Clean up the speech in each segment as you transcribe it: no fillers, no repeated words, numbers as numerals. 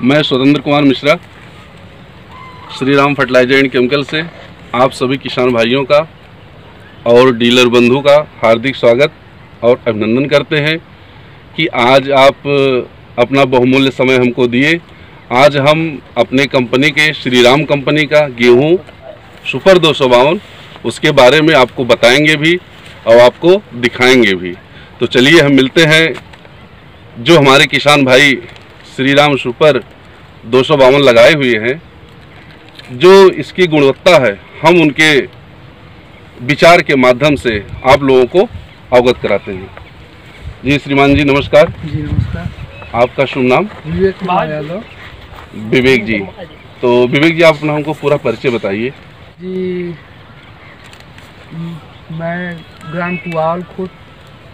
मैं Swatantra Kumar Mishra Shri Ram fertiliser and chemical से आप सभी किसान भाइयों का और डीलर बंधु का हार्दिक स्वागत और अभिनंदन करते हैं कि आज आप अपना बहुमूल्य समय हमको दिए। आज हम अपने कंपनी के श्री राम कंपनी का गेहूं सुपर 252 उसके बारे में आपको बताएंगे भी और आपको दिखाएंगे भी। तो चलिए हम मिलते हैं जो हमारे किसान भाई श्री राम सुपर 252 लगाए हुए हैं, जो इसकी गुणवत्ता है हम उनके विचार के माध्यम से आप लोगों को अवगत कराते हैं। जी श्रीमान जी नमस्कार। जी नमस्कार। आपका शुभ नाम? विवेक कुमार यादव। विवेक जी, तो विवेक जी आप अपना हमको पूरा परिचय बताइए। जी मैं ग्राम कुआल खुद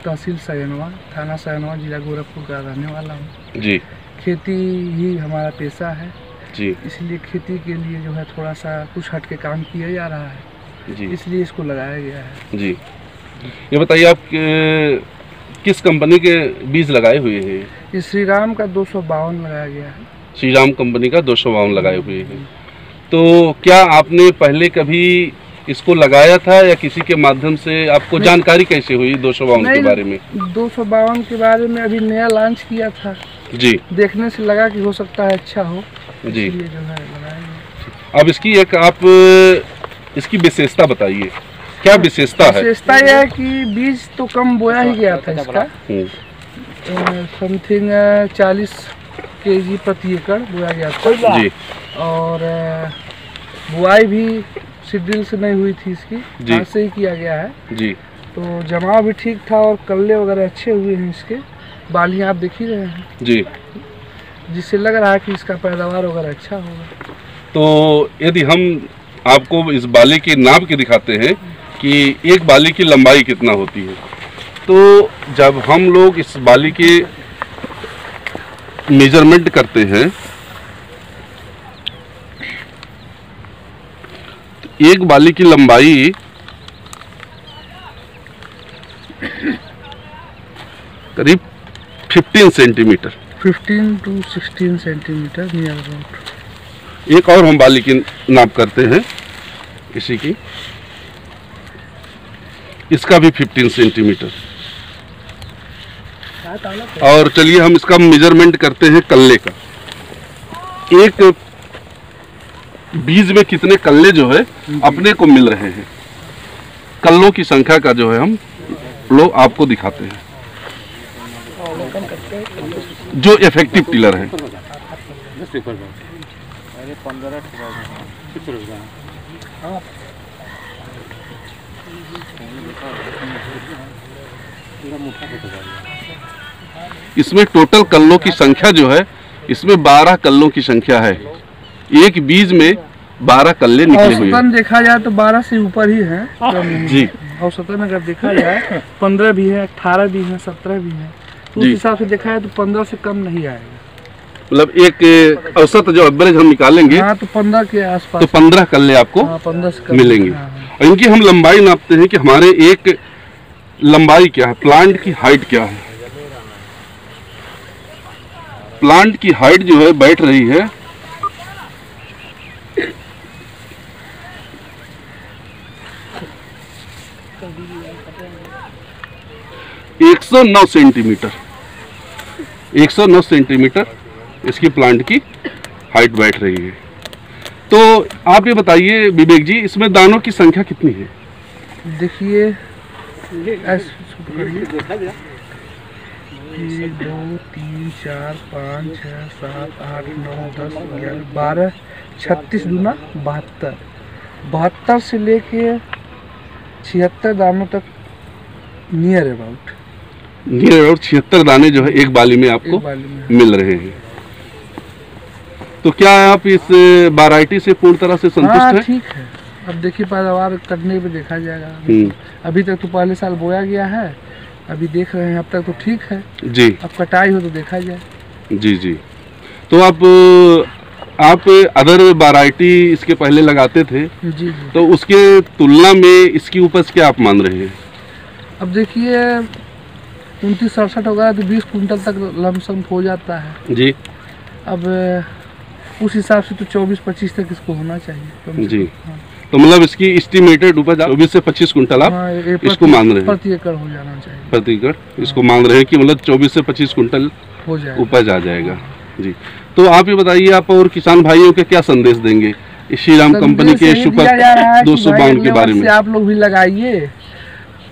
तहसील सैनवा थाना सैनवा जिला गोरखपुर का रहने वाला हूँ। जी। खेती ही हमारा पेशा है जी, इसलिए खेती के लिए जो है थोड़ा सा कुछ हट के काम किया जा रहा है जी, इसलिए इसको लगाया गया है जी। ये बताइए आप किस कंपनी के बीज लगाए हुए हैं? ये श्री राम का 252 लगाया गया है। श्री राम कंपनी का 252 लगाए हुए हैं। तो क्या आपने पहले कभी इसको लगाया था या किसी के माध्यम से आपको जानकारी कैसे हुई 252 के बारे में? 252 के बारे में अभी नया लॉन्च किया था जी, देखने से लगा कि हो सकता है अच्छा हो जी, जो है लगाया। अब इसकी एक आप इसकी विशेषता बताइए, क्या विशेषता है? विशेषता यह है कि बीज तो कम बोया ही गया था इसका, समथिंग 40 kg प्रति एकड़ बोया गया था जी, और बुआई भी सीड्रिल से नहीं हुई थी, इसकी हाथ से ही किया गया है जी। तो जमाव भी ठीक था और कल्ले वगैरह अच्छे हुए हैं, इसके बालियाँ आप देख ही रहे हैं जी, जिससे लग रहा है कि इसका पैदावार वगैरह अच्छा होगा। तो यदि हम आपको इस बाली की नाप के दिखाते हैं कि एक बाली की लंबाई कितना होती है, तो जब हम लोग इस बाली के मेजरमेंट करते हैं तो एक बाली की लंबाई करीब 15 centimetre, 15 to 16 centimetre near about. एक और हम बाली की नाप करते हैं इसी की, इसका भी 15 सेंटीमीटर। और चलिए हम इसका मेजरमेंट करते हैं कल्ले का। एक बीज में कितने कल्ले जो है अपने को मिल रहे हैं, कल्लों की संख्या का जो है हम लोग आपको दिखाते हैं जो इफेक्टिव टिलर है। इसमें टोटल कल्लों की संख्या जो है, इसमें 12 कल्लों की संख्या है। एक बीज में 12 कल्ले निकले हुए हैं। देखा जाए तो 12 से ऊपर ही है जी। औसतन अगर देखा जाए 15 भी है, 18 भी है, 17 भी है, तो उस हिसाब से देखा जाए तो 15 से कम नहीं आएगा। मतलब एक औसत जो एवरेज हम निकालेंगे तो 15 के आसपास, तो 15 कल्ले आपको 15 से मिलेंगे। और इनकी हम लंबाई नापते हैं कि हमारे एक लंबाई क्या है, प्लांट की हाइट क्या है। प्लांट की हाइट जो है बैठ रही है 109 सेंटीमीटर। 109 सेंटीमीटर इसकी प्लांट की हाइट बैठ रही है। तो आप ये बताइए विवेक जी, इसमें दानों की संख्या कितनी है? देखिए 1 2 3 4 5 6 7 8 9 10 11 12 36 दूना 72, 72 से लेके 76 दानों तक नियर अबाउट 76 दाने जो है एक बाली में आपको मिल रहे हैं। तो क्या आप इस वैरायटी से पूर्ण तरह से संतुष्ट हैं? ठीक है। अब देखिए पैदावार करने पे देखा जाएगा। अभी तक तो पहले साल बोया गया है, अभी देख रहे हैं, अब तक तो ठीक है जी। अब कटाई हो तो देखा जाए जी जी। तो आप अदर वैरायटी इसके पहले लगाते थे जी, तो उसके तुलना में इसकी उपज क्या आप मान रहे हैं? अब देखिए 29-67 वगैरह तो 20 कुंटल तक लमसम हो जाता है जी। अब उस हिसाब से तो 24-25 तक इसको होना चाहिए जी। तो मतलब इसकी एस्टिमेटेड उपज 24 से 25 कुंटल आप इसको मांग रहे हैं? प्रति एकड़ हो जाना चाहिए। प्रति एकड़ इसको मांग रहे हैं कि मतलब 24 से 25 कुंटल हो जाएगा, उपज आ जाएगा जी। तो आप ये बताइए, आप और किसान भाइयों के क्या संदेश देंगे श्रीराम कंपनी के सुपर 252 के बारे में? आप लोग भी लगाइए।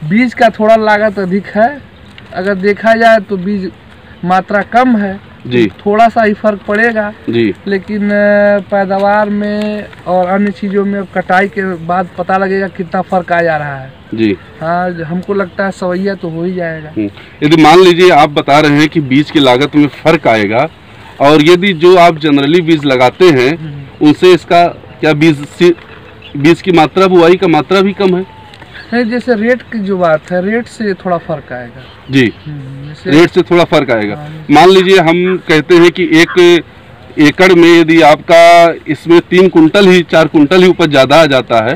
बीज का थोड़ा लागत अधिक है, अगर देखा जाए तो बीज मात्रा कम है जी, थोड़ा सा ही फर्क पड़ेगा जी, लेकिन पैदावार में और अन्य चीज़ों में कटाई के बाद पता लगेगा कितना फर्क आ जा रहा है जी। हाँ, हमको लगता है सवैया तो हो ही जाएगा। यदि मान लीजिए आप बता रहे हैं कि बीज की लागत में फर्क आएगा, और यदि जो आप जनरली बीज लगाते हैं उनसे इसका क्या बीज की मात्रा, बुआई का मात्रा भी कम है? नहीं, जैसे रेट की जो बात है, रेट से थोड़ा फर्क आएगा जी, रेट से थोड़ा फर्क आएगा। मान लीजिए हम कहते हैं कि 1 एकड़ में यदि आपका इसमें 3 कुंटल ही 4 कुंटल ही उपज ज़्यादा आ जाता है,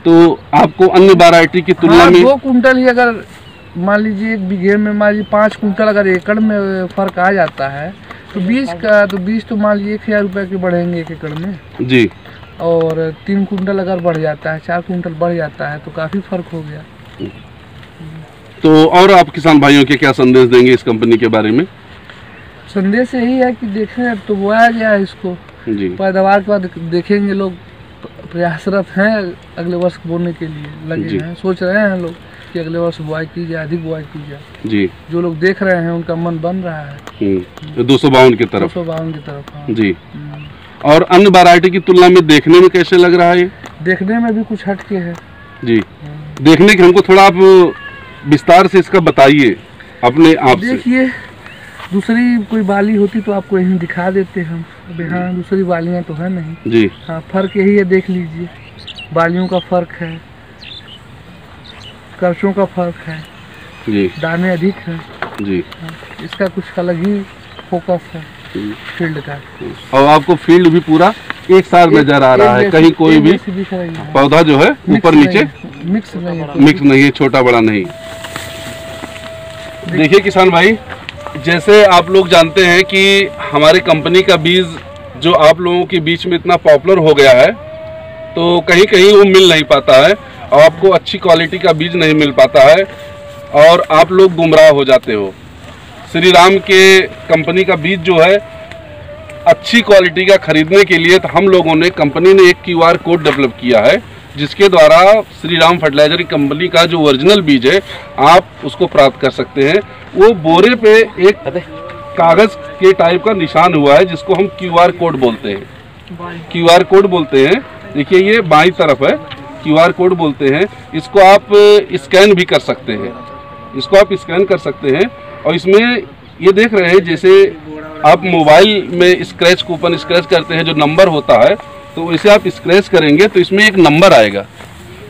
तो आपको अन्य वैरायटी की तुलना में 2 कुंटल ही, अगर मान लीजिए 1 बीघे में मान लीजिए 5 कुंटल अगर एकड़ में फर्क आ जाता है, तो बीज तो मान लीजिए 1000 रुपये के बढ़ेंगे 1 एकड़ में जी, और 3 कुंटल अगर बढ़ जाता है, 4 कुंटल बढ़ जाता है, तो काफ़ी फर्क हो गया। तो और आप किसान भाइयों के क्या संदेश देंगे इस कंपनी के बारे में? संदेश यही है कि देखें, अब तो बोया गया है इसको जी, पैदावार के बाद देखेंगे। लोग प्रयासरत हैं, अगले वर्ष बोने के लिए लगे हैं, सोच रहे हैं लोग कि अगले वर्ष बुआई की जाए, अधिक बुआई की जाए जी। जो लोग देख रहे हैं उनका मन बन रहा है 252 की तरफ, 252 की तरफ हाँ जी। और अन्य वैरायटी की तुलना में देखने में कैसे लग रहा है? देखने में भी कुछ हटके है जी। देखने के हमको थोड़ा आप विस्तार से इसका बताइए अपने आप से। देखिए, दूसरी कोई बाली होती तो आपको यहीं दिखा देते हम, अब यहाँ दूसरी बालियाँ तो है नहीं जी। हाँ, फर्क यही है, देख लीजिए, बालियों का फर्क है, कर्चों का फर्क है जी, दाने अधिक हैं जी। हाँ, इसका कुछ अलग ही फोकस है फील्ड का। और आपको फील्ड भी पूरा एक साथ नजर आ रहा है, कहीं कोई भी पौधा जो है ऊपर नीचे मिक्स नहीं है, छोटा बड़ा नहीं। देखिए किसान भाई, जैसे आप लोग जानते हैं कि हमारी कंपनी का बीज जो आप लोगों के बीच में इतना पॉपुलर हो गया है, तो कहीं कहीं वो मिल नहीं पाता है और आपको अच्छी क्वालिटी का बीज नहीं मिल पाता है और आप लोग गुमराह हो जाते हो। श्रीराम के कंपनी का बीज जो है अच्छी क्वालिटी का खरीदने के लिए तो हम लोगों ने, कंपनी ने एक QR कोड डेवलप किया है, जिसके द्वारा श्रीराम फर्टिलाइजर कंपनी का जो ओरिजिनल बीज है आप उसको प्राप्त कर सकते हैं। वो बोरे पे एक कागज के टाइप का निशान हुआ है, जिसको हम QR कोड बोलते हैं। QR कोड बोलते हैं, देखिए ये बाईं तरफ है, QR कोड बोलते हैं। इसको आप स्कैन भी कर सकते हैं, इसको आप स्कैन कर सकते हैं। और इसमें ये देख रहे हैं, जैसे आप मोबाइल में स्क्रैच कूपन स्क्रैच करते हैं, जो नंबर होता है, तो इसे आप स्क्रैच करेंगे तो इसमें एक नंबर आएगा।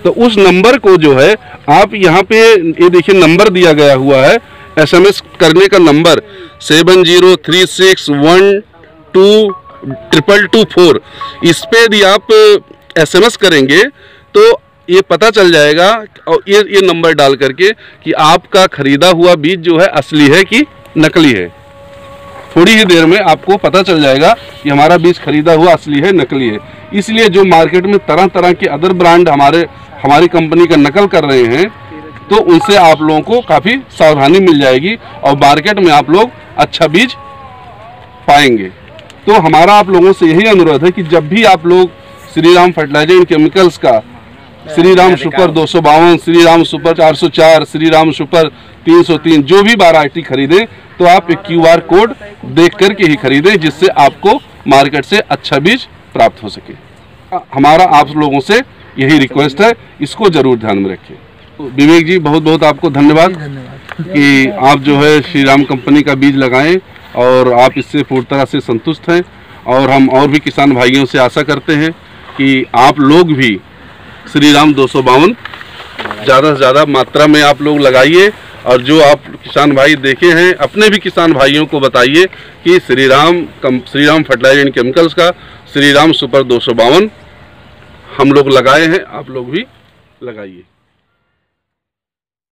तो उस नंबर को जो है आप यहाँ पे, ये देखिए नंबर दिया गया हुआ है, SMS करने का नंबर 7036122224। इस पे यदि आप SMS करेंगे तो ये पता चल जाएगा, और ये नंबर डाल करके कि आपका खरीदा हुआ बीज जो है असली है कि नकली है। थोड़ी ही देर में आपको पता चल जाएगा कि हमारा बीज खरीदा हुआ असली है मार्केट है। इसलिए जो मार्केट में तरह तरह के अदर ब्रांड हमारी कंपनी का नकल कर रहे हैं, तो उनसे आप लोगों को काफ़ी सावधानी मिल जाएगी और मार्केट में आप लोग अच्छा बीज पाएंगे। तो हमारा आप लोगों से यही अनुरोध है कि जब भी आप लोग श्रीराम फर्टिलाइजर एंड केमिकल्स का Shriram super 252, Shriram super 404, Shriram super 303 जो भी वैरायटी खरीदें, तो आप एक QR कोड देख करके ही खरीदें, जिससे आपको मार्केट से अच्छा बीज प्राप्त हो सके। हमारा आप लोगों से यही रिक्वेस्ट है, इसको जरूर ध्यान में रखें। तो विवेक जी, बहुत बहुत आपको धन्यवाद कि आप जो है श्रीराम कंपनी का बीज लगाएं और आप इससे पूरी तरह से संतुष्ट हैं। और हम और भी किसान भाइयों से आशा करते हैं कि आप लोग भी श्रीराम 252 ज़्यादा से ज़्यादा मात्रा में आप लोग लगाइए, और जो आप किसान भाई देखे हैं अपने भी किसान भाइयों को बताइए कि श्रीराम फर्टिलाइजर एंड केमिकल्स का श्रीराम सुपर 252 हम लोग लगाए हैं, आप लोग भी लगाइए।